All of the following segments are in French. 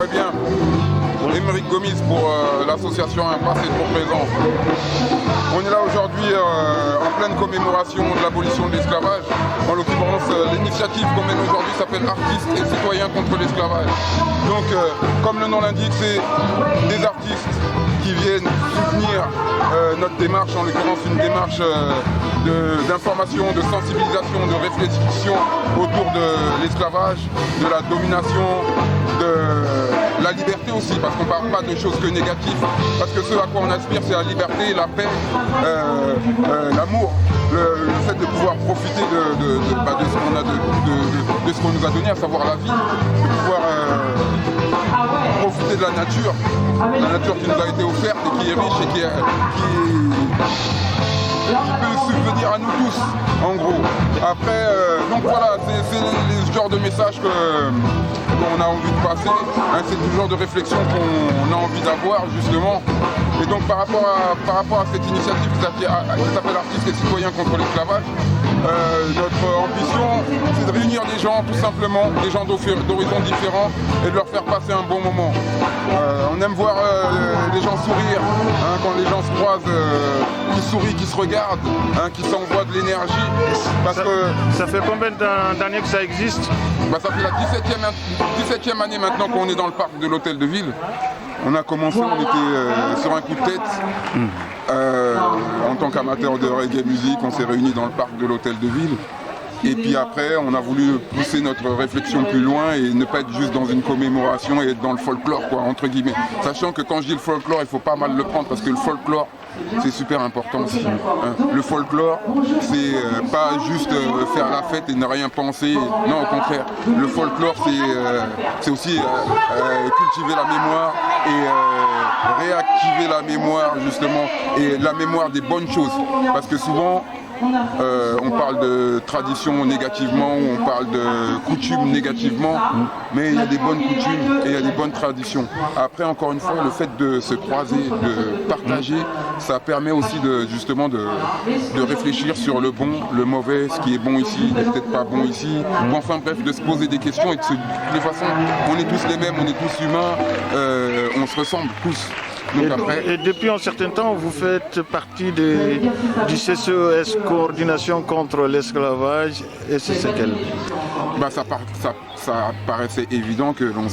Très bien. Émeric Gomis pour l'association Un passé pour présent. On est là aujourd'hui en pleine commémoration de l'abolition de l'esclavage. En l'occurrence, l'initiative qu'on mène aujourd'hui s'appelle Artistes et citoyens contre l'esclavage. Donc, comme le nom l'indique, c'est des artistes qui viennent soutenir notre démarche, en l'occurrence une démarche d'information, de sensibilisation, de réflexion autour de l'esclavage, de la domination, de la liberté aussi, parce qu'on ne parle pas de choses que négatives, parce que ce à quoi on aspire, c'est la liberté, la paix, l'amour, le fait de pouvoir profiter de ce qu'on a, de ce qu'on nous a donné, à savoir la vie, de pouvoir profiter de la nature qui nous a été offerte et qui est riche et qui peut subvenir à nous tous, en gros. Après, donc voilà, c'est le genre de message qu'on a envie de passer, hein, c'est le genre de réflexion qu'on a envie d'avoir, justement. Et donc par rapport à cette initiative qui s'appelle Artistes et citoyens contre l'esclavage, notre ambition, c'est de réunir des gens, tout simplement, des gens d'horizons différents, et de leur faire passer un bon moment. On aime voir les gens sourire, hein, quand les gens se croisent, qui sourient, qui se regardent, hein, qui s'envoient de l'énergie. Ça fait combien d'années que ça existe? Ça fait la 17e année maintenant qu'on est dans le parc de l'Hôtel de Ville. On a commencé, on était sur un coup de tête. En tant qu'amateur de reggae musique, on s'est réunis dans le parc de l'Hôtel de Ville. Et puis après, on a voulu pousser notre réflexion plus loin et ne pas être juste dans une commémoration et être dans le folklore, quoi, entre guillemets. Sachant que quand je dis le folklore, il faut pas mal le prendre parce que le folklore, c'est super important aussi. Le folklore, c'est pas juste faire la fête et ne rien penser. Non, au contraire. Le folklore, c'est aussi cultiver la mémoire et réactiver la mémoire, justement, et la mémoire des bonnes choses. Parce que souvent, on parle de tradition négativement, ou on parle de coutumes négativement, mais il y a des bonnes coutumes et il y a des bonnes traditions. Après, encore une fois, le fait de se croiser, de partager, ça permet aussi justement de réfléchir sur le bon, le mauvais, ce qui est bon ici, peut-être pas bon ici. Enfin bref, de se poser des questions et de toute façon, on est tous les mêmes, on est tous humains, on se ressemble tous. Et depuis un certain temps, vous faites partie du CCES, Coordination contre l'esclavage et ses séquelles. Ça paraissait évident que l'on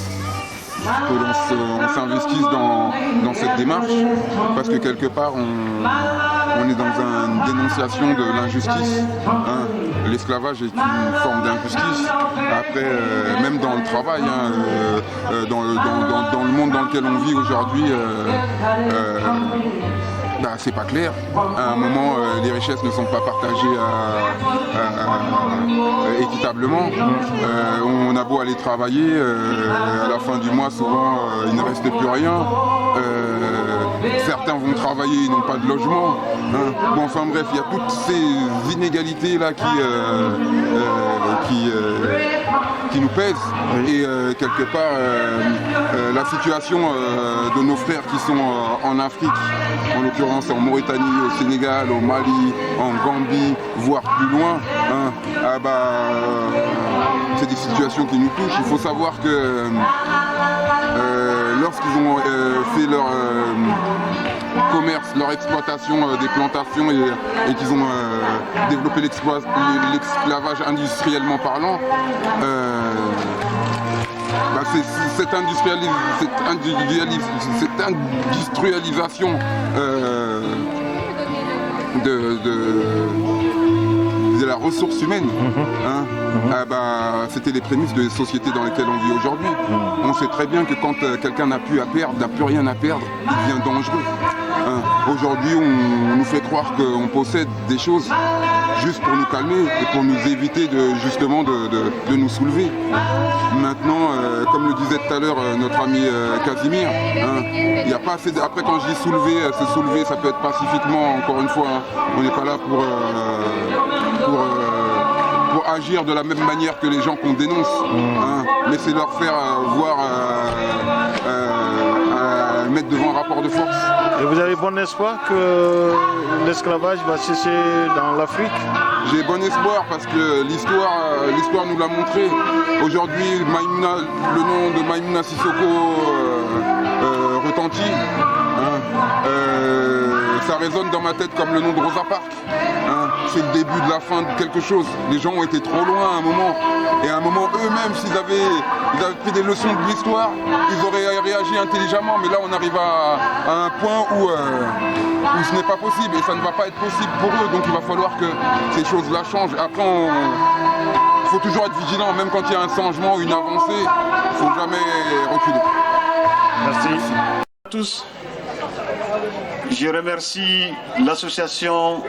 s'investisse dans cette démarche, parce que quelque part on est dans une dénonciation de l'injustice. Hein. L'esclavage est une forme d'injustice. Après, même dans le travail, hein, dans le monde dans lequel on vit aujourd'hui, c'est pas clair. À un moment, les richesses ne sont pas partagées équitablement. On a beau aller travailler, à la fin du mois, souvent, il ne reste plus rien. Certains vont travailler, ils n'ont pas de logement. Hein. Bon, enfin bref, il y a toutes ces inégalités-là qui nous pèsent. Et quelque part, la situation de nos frères qui sont en Afrique, en l'occurrence en Mauritanie, au Sénégal, au Mali, en Gambie, voire plus loin, hein, c'est des situations qui nous touchent. Il faut savoir que lorsqu'ils ont fait leur commerce, leur exploitation des plantations et qu'ils ont développé l'esclavage industriellement parlant, cette industrialisation de la ressource humaine, c'était les prémices des sociétés dans lesquelles on vit aujourd'hui. On sait très bien que quand quelqu'un n'a plus rien à perdre, il devient dangereux. Aujourd'hui, on nous fait croire qu'on possède des choses juste pour nous calmer et pour nous éviter de nous soulever. Maintenant, comme le disait tout à l'heure notre ami Casimir, il n'y a pas assez après, quand je dis se soulever, ça peut être pacifiquement, encore une fois, on n'est pas là pour agir de la même manière que les gens qu'on dénonce, mais c'est leur faire voir mettre être devant un rapport de force. Et vous avez bon espoir que l'esclavage va cesser dans l'Afrique? J'ai bon espoir parce que l'histoire nous l'a montré. Aujourd'hui, le nom de Maïmouna Sissoko retentit. Ça résonne dans ma tête comme le nom de Rosa Parks. C'est le début de la fin de quelque chose. Les gens ont été trop loin à un moment. Et à un moment, eux-mêmes, s'ils avaient pris des leçons de l'histoire, ils auraient réagi intelligemment. Mais là, on arrive à un point où ce n'est pas possible. Et ça ne va pas être possible pour eux. Donc il va falloir que ces choses-là changent. Après, il faut toujours être vigilant. Même quand il y a un changement, une avancée, il ne faut jamais reculer. Merci. À tous. Je remercie l'association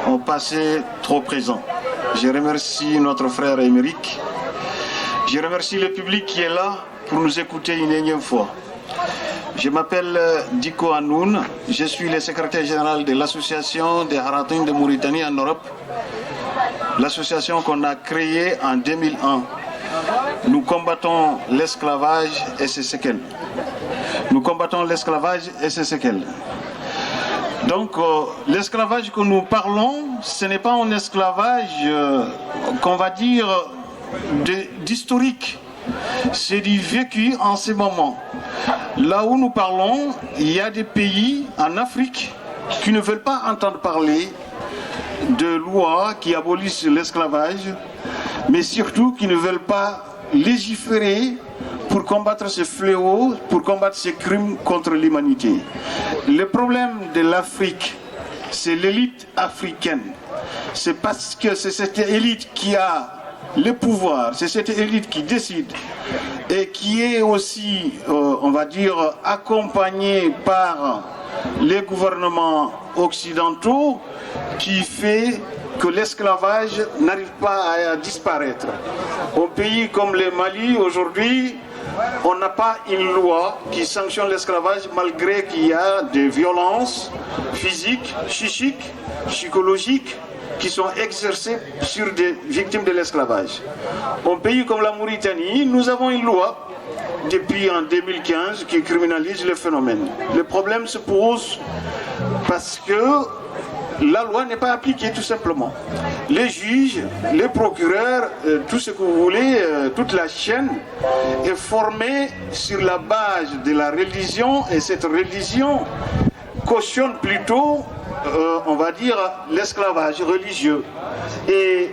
au passé trop présent. Je remercie notre frère Émeric. Je remercie le public qui est là pour nous écouter une énième fois. Je m'appelle Diko Hanoun. Je suis le secrétaire général de l'association des Haratins de Mauritanie en Europe. L'association qu'on a créée en 2001. Nous combattons l'esclavage et ses séquelles. Nous combattons l'esclavage et ses séquelles. Donc, l'esclavage que nous parlons, ce n'est pas un esclavage qu'on va dire d'historique. C'est du vécu en ce moment. Là où nous parlons, il y a des pays en Afrique qui ne veulent pas entendre parler de lois qui abolissent l'esclavage, mais surtout qui ne veulent pas légiférer pour combattre ce fléau, pour combattre ces crimes contre l'humanité. Le problème de l'Afrique, c'est l'élite africaine. C'est parce que c'est cette élite qui a le pouvoir, c'est cette élite qui décide et qui est aussi, on va dire, accompagnée par les gouvernements occidentaux qui fait que l'esclavage n'arrive pas à disparaître. Au pays comme le Mali, aujourd'hui, on n'a pas une loi qui sanctionne l'esclavage malgré qu'il y a des violences physiques, psychologiques qui sont exercées sur des victimes de l'esclavage. Un pays comme la Mauritanie, nous avons une loi depuis en 2015 qui criminalise le phénomène. Le problème se pose parce que la loi n'est pas appliquée tout simplement. Les juges, les procureurs, tout ce que vous voulez, toute la chaîne est formée sur la base de la religion et cette religion cautionne plutôt, on va dire, l'esclavage religieux et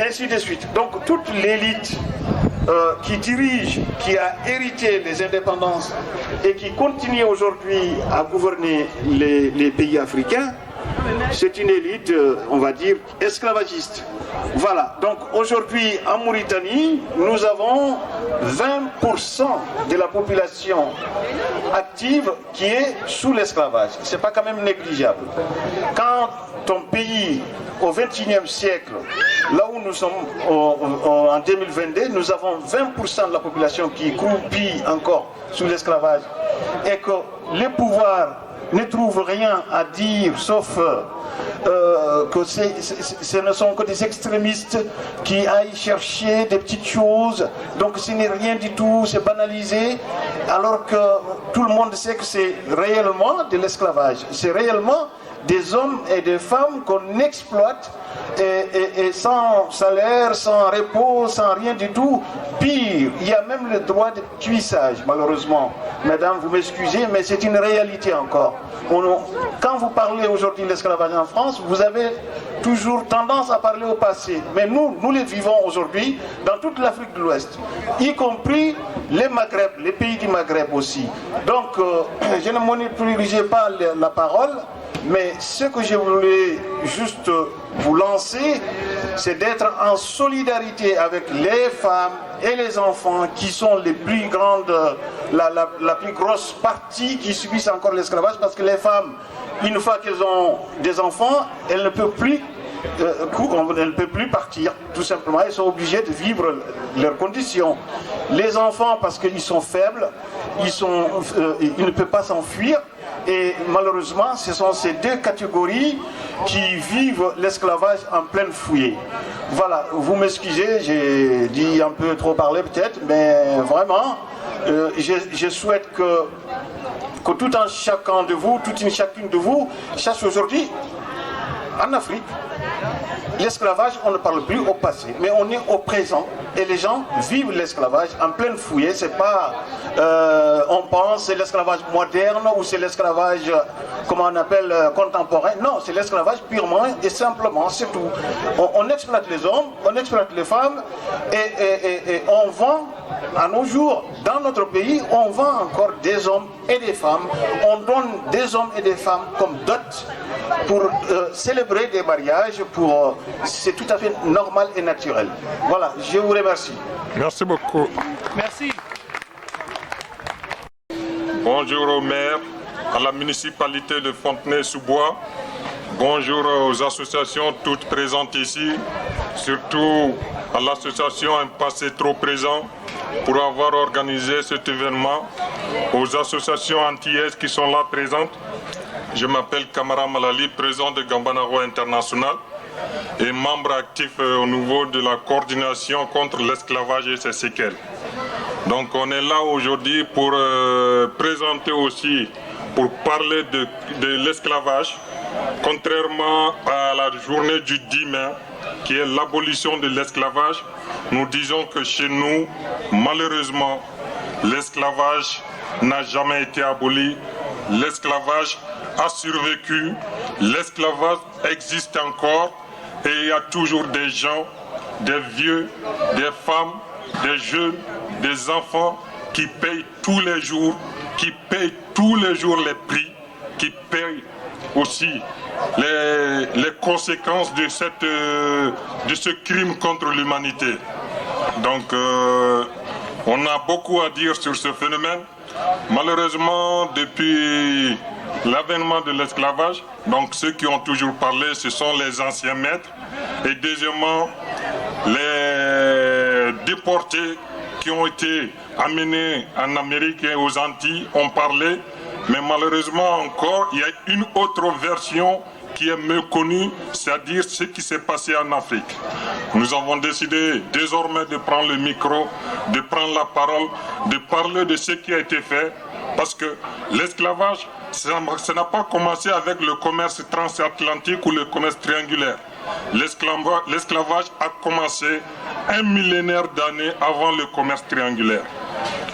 ainsi de suite. Donc toute l'élite qui dirige, qui a hérité des indépendances et qui continue aujourd'hui à gouverner les pays africains, c'est une élite, on va dire, esclavagiste. Voilà, donc aujourd'hui en Mauritanie, nous avons 20% de la population active qui est sous l'esclavage. Ce n'est pas quand même négligeable. Quand ton pays, au XXIe siècle, là où nous sommes en 2022, nous avons 20% de la population qui croupit encore sous l'esclavage et que les pouvoirs ne trouvent rien à dire sauf que ce ne sont que des extrémistes qui aillent chercher des petites choses, donc ce n'est rien du tout, c'est banalisé, alors que tout le monde sait que c'est réellement de l'esclavage, c'est réellement des hommes et des femmes qu'on exploite et sans salaire, sans repos, sans rien du tout. Pire, il y a même le droit de tuissage, malheureusement. Madame, vous m'excusez, mais c'est une réalité encore. Quand vous parlez aujourd'hui de l'esclavage en France, vous avez toujours tendance à parler au passé. Mais nous les vivons aujourd'hui dans toute l'Afrique de l'Ouest, y compris les Maghreb, les pays du Maghreb aussi. Donc, je ne monopoliserai pas la parole. Mais ce que je voulais juste vous lancer, c'est d'être en solidarité avec les femmes et les enfants qui sont les plus grandes, la plus grosse partie qui subissent encore l'esclavage, parce que les femmes, une fois qu'elles ont des enfants, elles ne peuvent plus partir, tout simplement. Ils sont obligés de vivre leurs conditions. Les enfants, parce qu'ils sont faibles, ils ne peuvent pas s'enfuir. Et malheureusement, ce sont ces deux catégories qui vivent l'esclavage en pleine fouillée. Voilà, vous m'excusez, j'ai dit un peu trop parler peut-être, mais vraiment, je souhaite que que tout un chacun de vous, toute une chacune de vous, cherche aujourd'hui en Afrique. L'esclavage, on ne parle plus au passé, mais on est au présent. Et les gens vivent l'esclavage en pleine fouillée. C'est pas, on pense, c'est l'esclavage moderne ou c'est l'esclavage, comment on appelle, contemporain. Non, c'est l'esclavage purement et simplement, c'est tout. On exploite les hommes, on exploite les femmes et on vend, à nos jours, dans notre pays, on vend encore des hommes et des femmes. On donne des hommes et des femmes comme dot pour célébrer des mariages, c'est tout à fait normal et naturel. Voilà, je vous remercie. Merci beaucoup. Merci. Bonjour au maire, à la municipalité de Fontenay-sous-Bois. Bonjour aux associations toutes présentes ici, surtout à l'association Un Passé Trop Présent pour avoir organisé cet événement, aux associations antillaises qui sont là présentes. Je m'appelle Kamara Malali, président de Gambanaro International et membre actif au niveau de la coordination contre l'esclavage et ses séquelles. Donc on est là aujourd'hui pour présenter aussi, pour parler de l'esclavage, contrairement à la journée du 10 mai, qui est l'abolition de l'esclavage. Nous disons que chez nous, malheureusement, l'esclavage n'a jamais été aboli. L'esclavage a survécu, l'esclavage existe encore et il y a toujours des gens, des vieux, des femmes, des jeunes, des enfants qui payent tous les jours, les prix, qui payent aussi les conséquences de ce crime contre l'humanité. Donc on a beaucoup à dire sur ce phénomène. Malheureusement, depuis l'avènement de l'esclavage, donc ceux qui ont toujours parlé, ce sont les anciens maîtres. Et deuxièmement, les déportés qui ont été amenés en Amérique et aux Antilles ont parlé. Mais malheureusement encore, il y a une autre version qui est méconnue, c'est-à-dire ce qui s'est passé en Afrique. Nous avons décidé désormais de prendre le micro, de prendre la parole, de parler de ce qui a été fait, parce que l'esclavage, ça n'a pas commencé avec le commerce transatlantique ou le commerce triangulaire. L'esclavage a commencé un millénaire d'années avant le commerce triangulaire.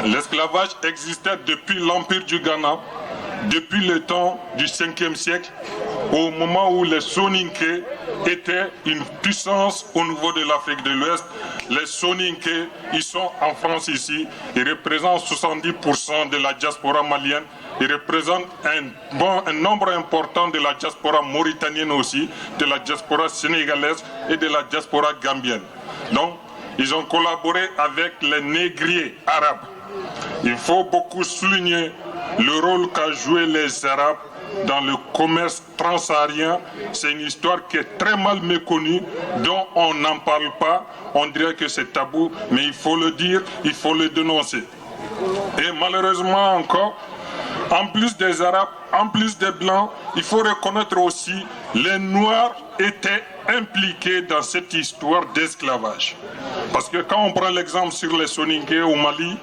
L'esclavage existait depuis l'Empire du Ghana, depuis le temps du 5e siècle, au moment où les Soninké étaient une puissance au niveau de l'Afrique de l'Ouest. Les Soninké, ils sont en France ici, ils représentent 70% de la diaspora malienne, ils représentent un nombre important de la diaspora mauritanienne aussi, de la diaspora sénégalaise et de la diaspora gambienne. Donc, ils ont collaboré avec les négriers arabes. Il faut beaucoup souligner le rôle qu'a joué les Arabes dans le commerce transsaharien. C'est une histoire qui est très mal méconnue, dont on n'en parle pas. On dirait que c'est tabou, mais il faut le dire, il faut le dénoncer. Et malheureusement encore, en plus des Arabes, en plus des Blancs, il faut reconnaître aussi les Noirs étaient impliqués dans cette histoire d'esclavage. Parce que quand on prend l'exemple sur les Soninké au Mali,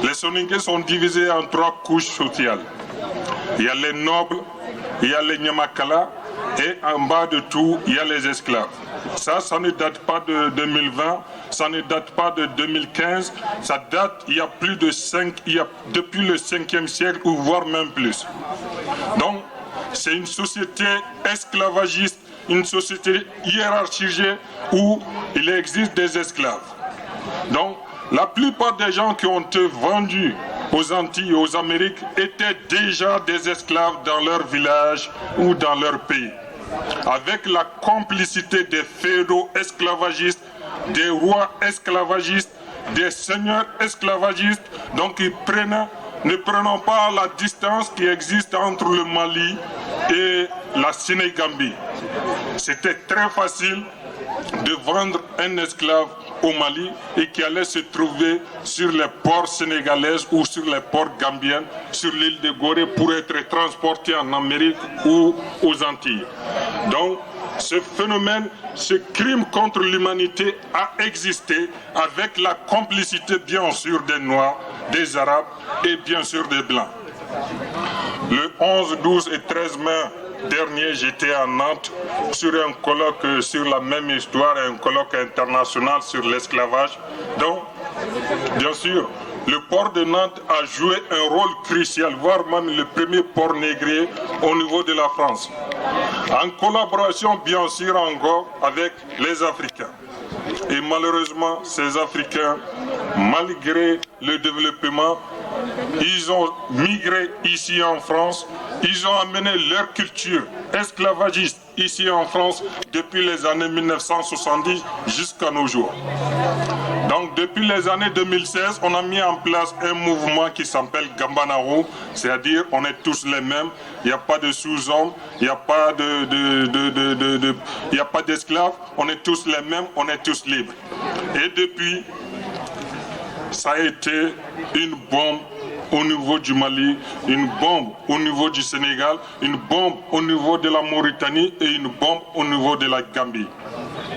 les Soninké sont divisés en 3 couches sociales. Il y a les nobles, il y a les Nyamakala et en bas de tout, il y a les esclaves. Ça ne date pas de 2020, ça ne date pas de 2015, ça date il y a plus de depuis le 5e siècle ou voire même plus. Donc, c'est une société esclavagiste, une société hiérarchisée où il existe des esclaves. Donc, la plupart des gens qui ont été vendus aux Antilles et aux Amériques étaient déjà des esclaves dans leur village ou dans leur pays. Avec la complicité des féodaux esclavagistes, des rois esclavagistes, des seigneurs esclavagistes, donc ne prenons pas la distance qui existe entre le Mali et la Sénégambie. C'était très facile de vendre un esclave au Mali et qui allait se trouver sur les ports sénégalais ou sur les ports gambiens, sur l'île de Gorée pour être transporté en Amérique ou aux Antilles. Donc, ce phénomène, ce crime contre l'humanité a existé avec la complicité bien sûr des Noirs, des Arabes et bien sûr des Blancs. Le 11, 12 et 13 mai dernier, j'étais à Nantes sur un colloque sur la même histoire, un colloque international sur l'esclavage. Donc, bien sûr, le port de Nantes a joué un rôle crucial, voire même le premier port négrier au niveau de la France. En collaboration, bien sûr, encore avec les Africains. Et malheureusement, ces Africains, malgré le développement, ils ont migré ici en France, ils ont amené leur culture esclavagiste ici en France depuis les années 1970 jusqu'à nos jours. Donc depuis les années 2016, on a mis en place un mouvement qui s'appelle Gambanaro, c'est-à-dire on est tous les mêmes, il n'y a pas de sous-hommes, il n'y a pas d'esclaves, on est tous les mêmes, on est tous libres. Et depuis, ça a été une bombe au niveau du Mali, une bombe au niveau du Sénégal, une bombe au niveau de la Mauritanie et une bombe au niveau de la Gambie.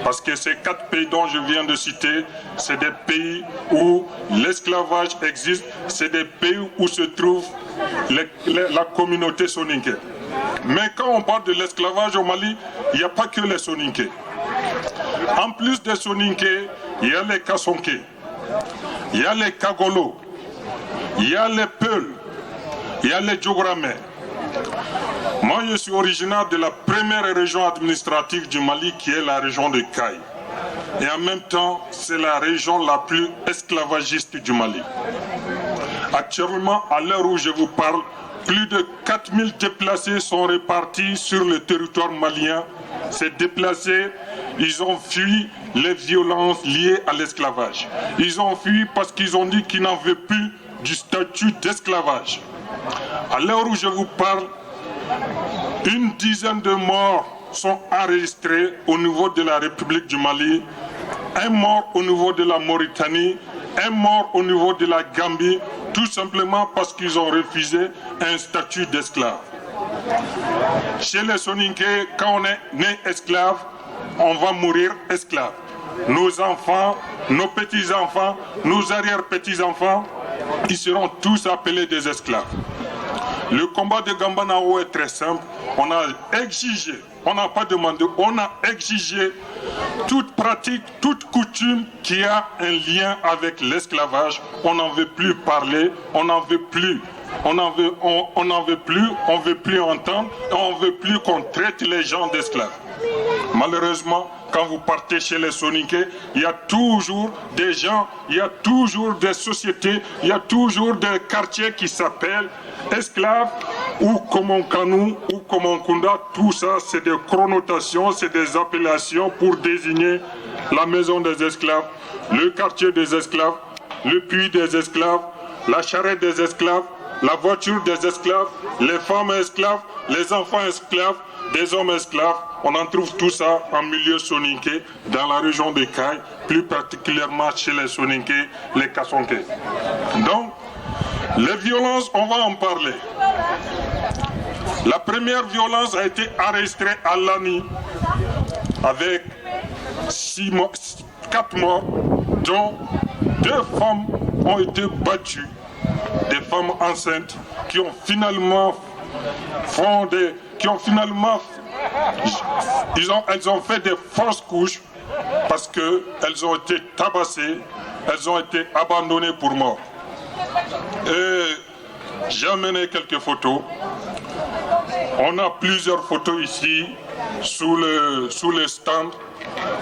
Parce que ces 4 pays dont je viens de citer, c'est des pays où l'esclavage existe, c'est des pays où se trouve la communauté soninké. Mais quand on parle de l'esclavage au Mali, il n'y a pas que les soninké. En plus des soninké, il y a les kassonké, il y a les kagolos, il y a les peuls, il y a les djogramais. Moi, je suis originaire de la première région administrative du Mali, qui est la région de Caille. Et en même temps, c'est la région la plus esclavagiste du Mali. Actuellement, à l'heure où je vous parle, plus de 4000 déplacés sont répartis sur le territoire malien. Ces déplacés, ils ont fui les violences liées à l'esclavage. Ils ont fui parce qu'ils ont dit qu'ils n'en veulent plus du statut d'esclavage. À l'heure où je vous parle, une dizaine de morts sont enregistrés au niveau de la République du Mali, un mort au niveau de la Mauritanie, un mort au niveau de la Gambie, tout simplement parce qu'ils ont refusé un statut d'esclave. Chez les Soninké, quand on est né esclave, on va mourir esclave. Nos enfants, nos petits-enfants, nos arrière-petits-enfants, ils seront tous appelés des esclaves. Le combat de Gambanaro est très simple. On a exigé, on n'a pas demandé, on a exigé toute pratique, toute coutume qui a un lien avec l'esclavage. On n'en veut plus parler, on n'en veut plus. On n'en veut plus, on ne veut plus entendre, on ne veut plus qu'on traite les gens d'esclaves. Malheureusement, quand vous partez chez les Soninké, il y a toujours des gens, il y a toujours des sociétés, il y a toujours des quartiers qui s'appellent esclaves ou Komonkanou ou Komonkunda. Tout ça, c'est des connotations, c'est des appellations pour désigner la maison des esclaves, le quartier des esclaves, le puits des esclaves, la charrette des esclaves, la voiture des esclaves, les femmes esclaves, les enfants esclaves, des hommes esclaves. On en trouve tout ça en milieu soninké, dans la région de Caille, plus particulièrement chez les soninké, les kassonké. Donc, les violences, on va en parler. La première violence a été enregistrée à Lani, avec 4 morts, dont 2 femmes ont été battues, des femmes enceintes qui ont finalement elles ont fait des fausses couches parce qu'elles ont été tabassées, elles ont été abandonnées pour mort. Et j'ai amené quelques photos. On a plusieurs photos ici sous le stand.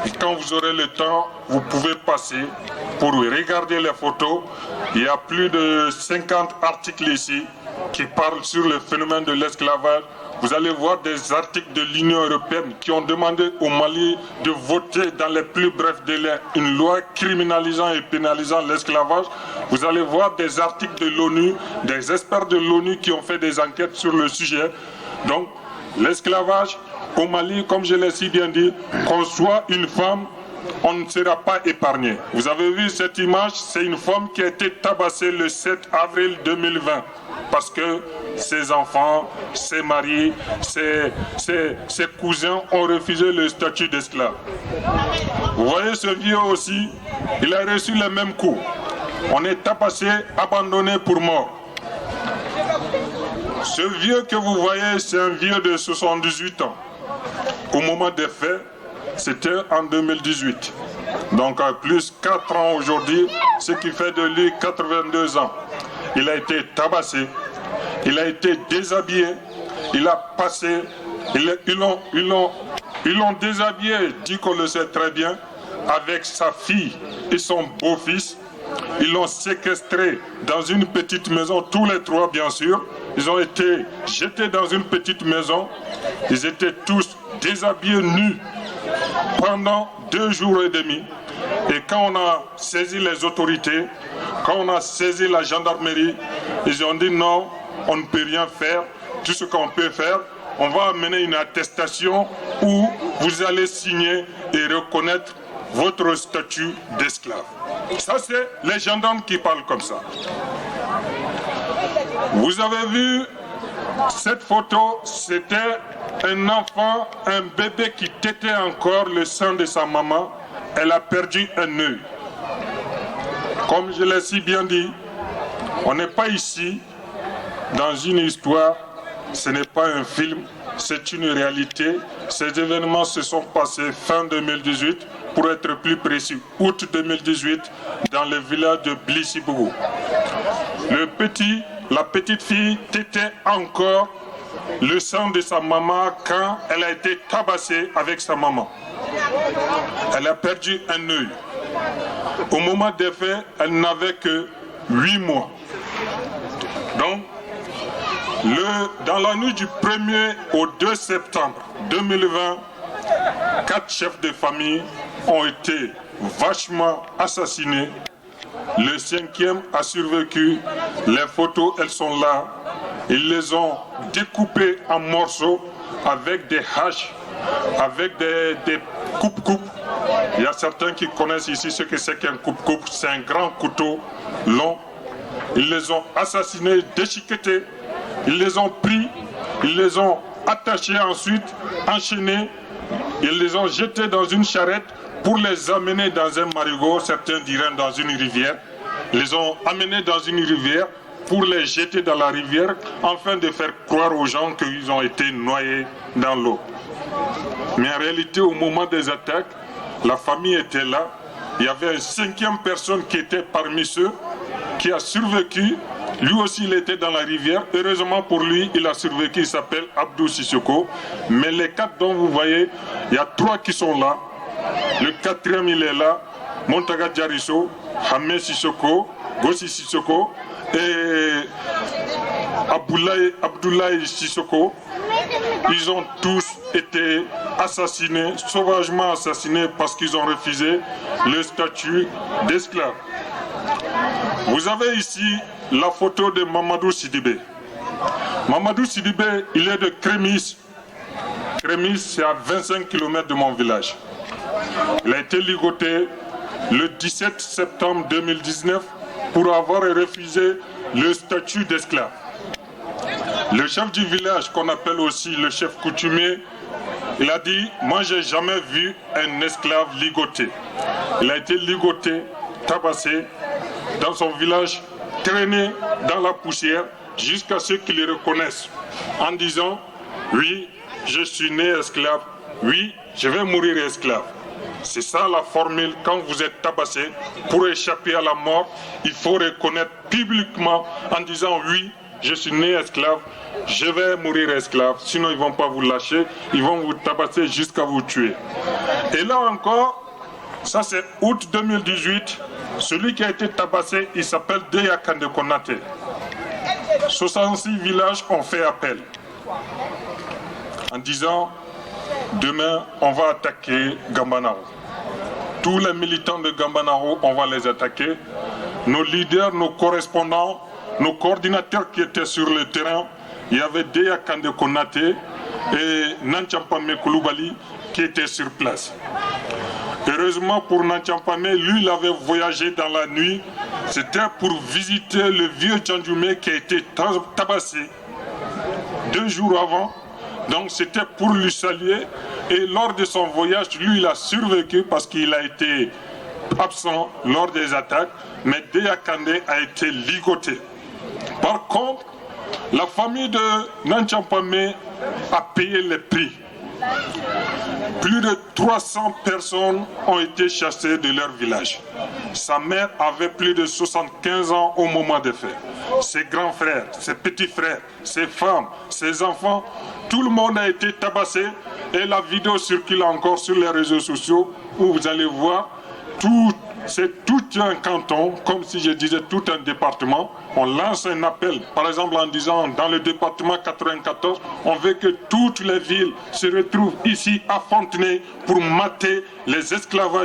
Et quand vous aurez le temps, vous pouvez passer pour regarder les photos. Il y a plus de 50 articles ici qui parlent sur le phénomène de l'esclavage. Vous allez voir des articles de l'Union européenne qui ont demandé au Mali de voter dans les plus brefs délais une loi criminalisant et pénalisant l'esclavage. Vous allez voir des articles de l'ONU, des experts de l'ONU qui ont fait des enquêtes sur le sujet. Donc, l'esclavage au Mali, comme je l'ai si bien dit, qu'on soit une femme, on ne sera pas épargné. Vous avez vu cette image, c'est une femme qui a été tabassée le 7 avril 2020 parce que ses enfants, ses maris, ses cousins ont refusé le statut d'esclave. Vous voyez ce vieux aussi, il a reçu les mêmes coups. On est tabassé, abandonné pour mort. Ce vieux que vous voyez, c'est un vieux de 78 ans. Au moment des faits, c'était en 2018. Donc à plus 4 ans aujourd'hui, ce qui fait de lui 82 ans. Il a été tabassé, il a été déshabillé, il a passé, ils l'ont déshabillé, dit qu'on le sait très bien, avec sa fille et son beau-fils. Ils l'ont séquestré dans une petite maison, tous les trois bien sûr. Ils ont été jetés dans une petite maison. Ils étaient tous déshabillés, nus, pendant 2 jours et demi. Et quand on a saisi les autorités, quand on a saisi la gendarmerie, ils ont dit non, on ne peut rien faire. Tout ce qu'on peut faire, on va amener une attestation où vous allez signer et reconnaître votre statut d'esclave. Ça, c'est les gendarmes qui parlent comme ça. Vous avez vu cette photo, c'était un enfant, un bébé qui tétait encore le sein de sa maman. Elle a perdu un œil. Comme je l'ai si bien dit, on n'est pas ici dans une histoire, ce n'est pas un film, c'est une réalité. Ces événements se sont passés fin 2018, pour être plus précis, août 2018, dans le village de Blissi-Bougou. La petite fille tétait encore le sang de sa maman quand elle a été tabassée avec sa maman. Elle a perdu un œil. Au moment des faits, elle n'avait que 8 mois. Donc, dans la nuit du 1er au 2 septembre 2020, 4 chefs de famille ont été vachement assassinés. Le 5e a survécu. Les photos, elles sont là. Ils les ont découpés en morceaux avec des haches, avec des coupe-coupe. Il y a certains qui connaissent ici ce que c'est qu'un coupe-coupe. C'est un grand couteau long. Ils les ont assassinés, déchiquetés. Ils les ont pris, ils les ont attachés ensuite, enchaînés. Ils les ont jetés dans une charrette pour les amener dans un marigot, certains diraient dans une rivière. Ils les ont amenés dans une rivière pour les jeter dans la rivière, afin de faire croire aux gens qu'ils ont été noyés dans l'eau. Mais en réalité, au moment des attaques, la famille était là. Il y avait une 5e personne qui était parmi ceux qui a survécu. Lui aussi, il était dans la rivière. Heureusement pour lui, il a survécu. Il s'appelle Abdou Sissoko. Mais les 4 dont vous voyez, il y a 3 qui sont là. Le 4e, il est là. Montaga Diarisso, Hamé Sissoko, Gossi Sissoko et Abdoulaye Sissoko. Ils ont tous été assassinés, sauvagement assassinés, parce qu'ils ont refusé le statut d'esclave. Vous avez ici la photo de Mamadou Sidibé. Mamadou Sidibé, il est de Crémis. Crémis, c'est à 25 km de mon village. Il a été ligoté le 17 septembre 2019 pour avoir refusé le statut d'esclave. Le chef du village, qu'on appelle aussi le chef coutumier, il a dit « Moi, j'ai jamais vu un esclave ligoté ». Il a été ligoté, tabassé dans son village, traîné dans la poussière jusqu'à ce qu'ils le reconnaissent en disant « Oui, je suis né esclave. Oui, je vais mourir esclave ». C'est ça la formule. Quand vous êtes tabassé, pour échapper à la mort, il faut reconnaître publiquement en disant « Oui, je suis né esclave, je vais mourir esclave ». Sinon, ils ne vont pas vous lâcher, ils vont vous tabasser jusqu'à vous tuer. Et là encore, ça c'est août 2018, celui qui a été tabassé, il s'appelle Deya Kande Konaté. 66 villages ont fait appel en disant « Demain, on va attaquer Gambanaro ». Tous les militants de Gambanaro, on va les attaquer. Nos leaders, nos correspondants, nos coordinateurs qui étaient sur le terrain, il y avait Deya Kande Konaté et Nanchampame Koulibaly qui étaient sur place. Heureusement pour Nanchampame, lui, il avait voyagé dans la nuit. C'était pour visiter le vieux Tchandjoumé qui a été tabassé 2 jours avant. Donc c'était pour lui saluer. Et lors de son voyage, lui, il a survécu parce qu'il a été absent lors des attaques. Mais Deya Kande a été ligoté. Par contre, La famille de Nanchampame a payé les prix. Plus de 300 personnes ont été chassées de leur village. Sa mère avait plus de 75 ans au moment des faits. Ses grands frères, ses petits frères, ses femmes, ses enfants, tout le monde a été tabassé et la vidéo circule encore sur les réseaux sociaux où vous allez voir c'est tout un canton, comme si je disais tout un département. On lance un appel, par exemple en disant dans le département 94, on veut que toutes les villes se retrouvent ici à Fontenay pour mater les esclaves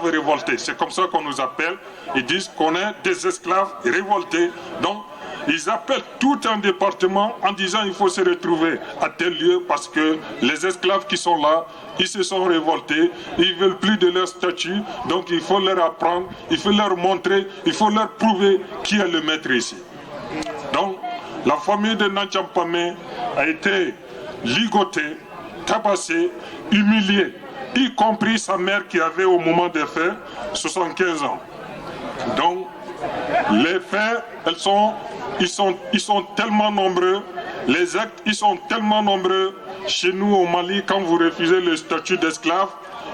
révoltés. C'est comme ça qu'on nous appelle. Ils disent qu'on est des esclaves révoltés. Donc, ils appellent tout un département en disant qu'il faut se retrouver à tel lieu parce que les esclaves qui sont là, ils se sont révoltés, ils ne veulent plus de leur statut, donc il faut leur apprendre, il faut leur montrer, il faut leur prouver qui est le maître ici. Donc, la famille de Nanchampame a été ligotée, tabassée, humiliée, y compris sa mère qui avait au moment des faits 75 ans. Donc, les faits, ils sont tellement nombreux, les actes, ils sont tellement nombreux. Chez nous au Mali, quand vous refusez le statut d'esclave,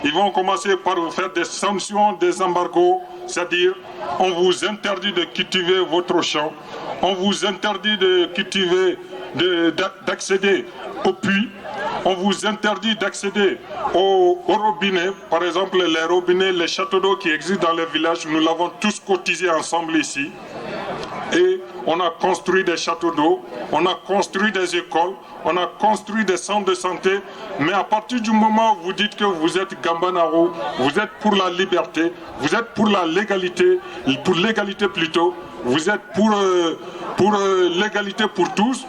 ils vont commencer par vous faire des sanctions, des embargos, c'est-à-dire on vous interdit de cultiver votre champ, on vous interdit de cultiver, d'accéder au puits, on vous interdit d'accéder aux robinets. Par exemple, les robinets, les châteaux d'eau qui existent dans les villages, nous l'avons tous cotisé ensemble ici. Et on a construit des châteaux d'eau, on a construit des écoles, on a construit des centres de santé. Mais à partir du moment où vous dites que vous êtes Gambanaro, vous êtes pour la liberté, vous êtes pour la légalité, pour l'égalité plutôt, vous êtes pour l'égalité pour tous,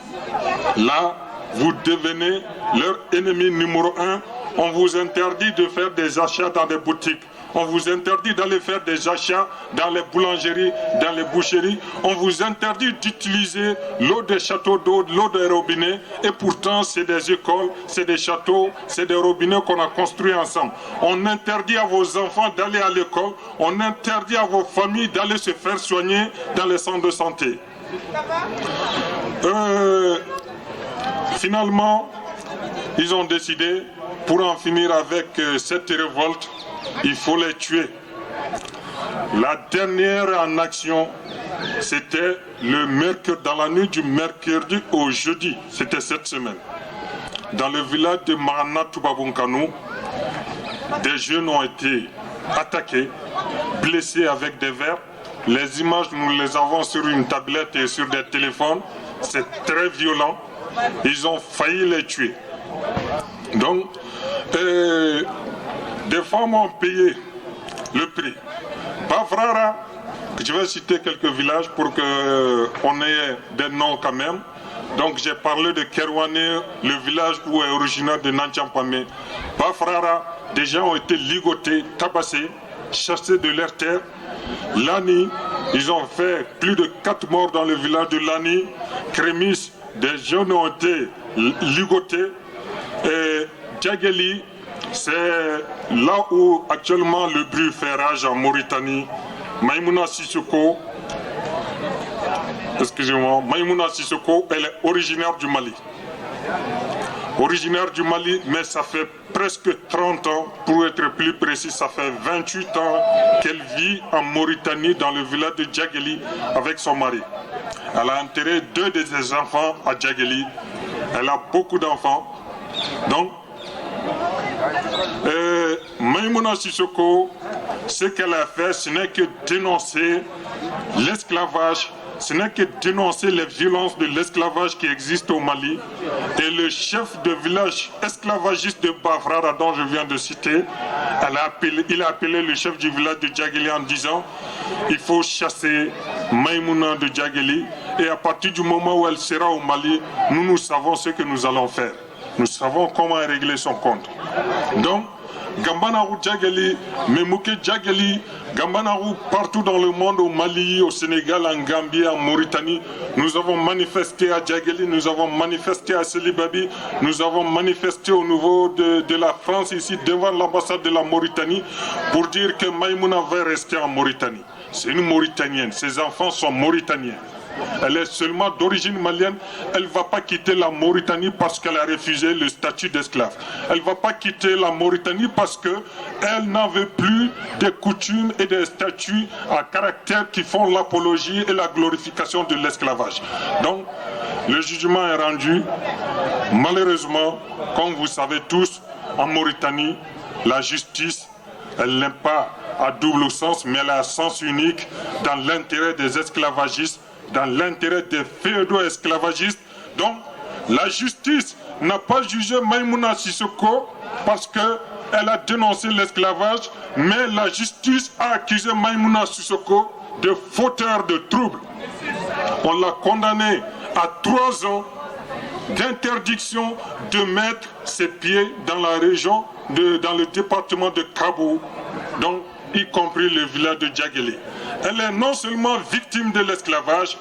là, vous devenez leur ennemi numéro 1. On vous interdit de faire des achats dans des boutiques. On vous interdit d'aller faire des achats dans les boulangeries, dans les boucheries. On vous interdit d'utiliser l'eau des châteaux d'eau, l'eau des robinets. Et pourtant, c'est des écoles, c'est des châteaux, c'est des robinets qu'on a construits ensemble. On interdit à vos enfants d'aller à l'école. On interdit à vos familles d'aller se faire soigner dans les centres de santé. Finalement, ils ont décidé, pour en finir avec cette révolte, il faut les tuer. La dernière en action, c'était le mercredi, dans la nuit du mercredi au jeudi, c'était cette semaine. Dans le village de Marana Toubabounkanou, des jeunes ont été attaqués, blessés avec des verres. Les images, nous les avons sur une tablette et sur des téléphones. C'est très violent. Ils ont failli les tuer. Donc, des femmes ont payé le prix. Bafrara, je vais citer quelques villages pour qu'on ait des noms quand même. Donc j'ai parlé de Kerwane, le village où est originaire de Nanchampame. Bafrara, des gens ont été ligotés, tabassés, chassés de leur terre. Lani, ils ont fait plus de 4 morts dans le village de Lani. Crémis, des jeunes ont été ligotés. Et Djageli, c'est là où actuellement le bruit fait rage en Mauritanie. Maïmouna Sissoko, excusez-moi, Maïmouna Sissoko, elle est originaire du Mali. Originaire du Mali, mais ça fait presque 30 ans, pour être plus précis, ça fait 28 ans qu'elle vit en Mauritanie, dans le village de Djageli, avec son mari. Elle a enterré 2 de ses enfants à Djageli. Elle a beaucoup d'enfants. Donc, Maïmouna Sissoko, ce qu'elle a fait, ce n'est que dénoncer l'esclavage, ce n'est que dénoncer les violences de l'esclavage qui existe au Mali. Et le chef de village esclavagiste de Bafrara, dont je viens de citer, il a appelé le chef du village de Djageli en disant il faut chasser Maïmouna de Djageli, et à partir du moment où elle sera au Mali, nous savons ce que nous allons faire. Nous savons comment régler son compte. Donc, Gambanarou Djageli, Memouké Djageli, Gambanarou partout dans le monde, au Mali, au Sénégal, en Gambie, en Mauritanie. Nous avons manifesté à Djageli, nous avons manifesté à Selibabi, nous avons manifesté au niveau de la France, ici, devant l'ambassade de la Mauritanie, pour dire que Maïmouna va rester en Mauritanie. C'est une Mauritanienne, ses enfants sont Mauritaniens. elle est seulement d'origine malienne, elle ne va pas quitter la Mauritanie parce qu'elle a refusé le statut d'esclave. Elle ne va pas quitter la Mauritanie parce qu'elle n'en veut plus des coutumes et des statuts à caractère qui font l'apologie et la glorification de l'esclavage. Donc, le jugement est rendu. Malheureusement, comme vous savez tous, en Mauritanie, la justice, elle n'est pas à double sens, mais elle a un sens unique dans l'intérêt des esclavagistes, dans l'intérêt des féodaux-esclavagistes. Donc, la justice n'a pas jugé Maïmouna Sissoko parce qu'elle a dénoncé l'esclavage, mais la justice a accusé Maïmouna Sissoko de fauteur de troubles. On l'a condamné à 3 ans d'interdiction de mettre ses pieds dans la région, dans le département de Kabo, donc y compris le village de Djagélé. Elle est non seulement victime de l'esclavage,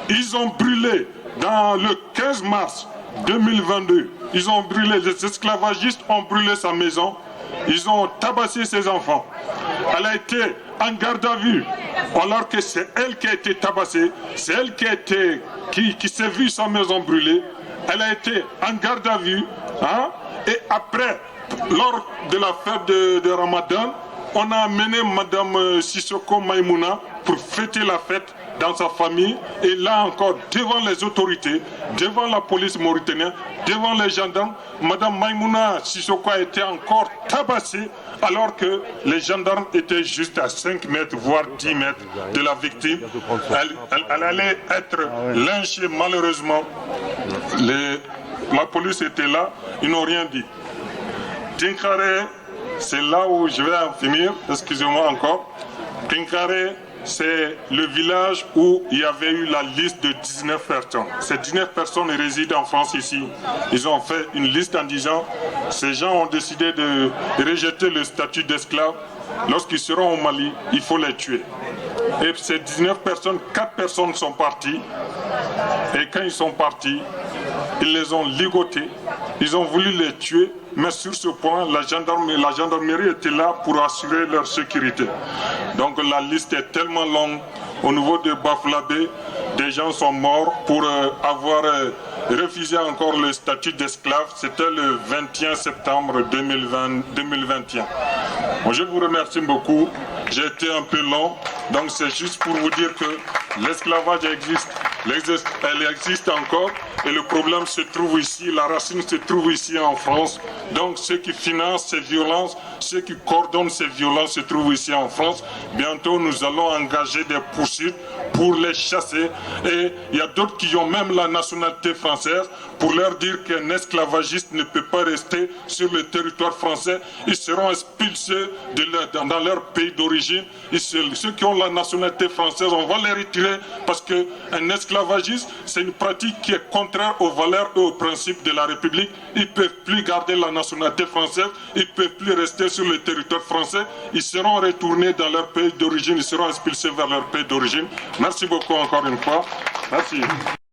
ils ont brûlé dans le 15 mars 2022, les esclavagistes ont brûlé sa maison, ils ont tabassé ses enfants. Elle a été en garde à vue, alors que c'est elle qui a été tabassée, c'est elle qui s'est vue sa maison brûlée. Elle a été en garde à vue, et après, lors de la fête de Ramadan, on a amené Madame Sissoko Maïmouna pour fêter la fête dans sa famille, et là encore, devant les autorités, devant la police mauritanienne, devant les gendarmes, Madame Maïmouna Sissoko a été encore tabassée, alors que les gendarmes étaient juste à 5 mètres, voire 10 mètres de la victime. Elle allait être lynchée, malheureusement. La police était là, ils n'ont rien dit. Tinkare, c'est là où je vais en finir, excusez-moi encore. Tinkare, c'est le village où il y avait eu la liste de 19 personnes. Ces 19 personnes résident en France ici. Ils ont fait une liste en disant ces gens ont décidé de rejeter le statut d'esclave. Lorsqu'ils seront au Mali, il faut les tuer. Et ces 19 personnes, 4 personnes sont parties. Et quand ils sont partis, ils les ont ligotés. Ils ont voulu les tuer. Mais sur ce point, la gendarmerie était là pour assurer leur sécurité. Donc la liste est tellement longue. Au niveau de Bafoussam, des gens sont morts pour avoir refusé encore le statut d'esclave. C'était le 21 septembre 2021. Bon, je vous remercie beaucoup. J'ai été un peu long. Donc c'est juste pour vous dire que l'esclavage existe. Elle existe encore. Et le problème se trouve ici, la racine se trouve ici en France. Donc ceux qui financent ces violences, ceux qui coordonnent ces violences se trouvent ici en France. Bientôt nous allons engager des poursuites pour les chasser. Et il y a d'autres qui ont même la nationalité française pour leur dire qu'un esclavagiste ne peut pas rester sur le territoire français. Ils seront expulsés dans leur pays d'origine. Ceux qui ont la nationalité française, on va les retirer parce qu'un esclavagiste, c'est une pratique qui est contraire aux valeurs et aux principes de la République. Ils ne peuvent plus garder la nationalité française, ils ne peuvent plus rester sur le territoire français. Ils seront retournés dans leur pays d'origine, ils seront expulsés vers leur pays d'origine. Merci beaucoup encore une fois. Merci.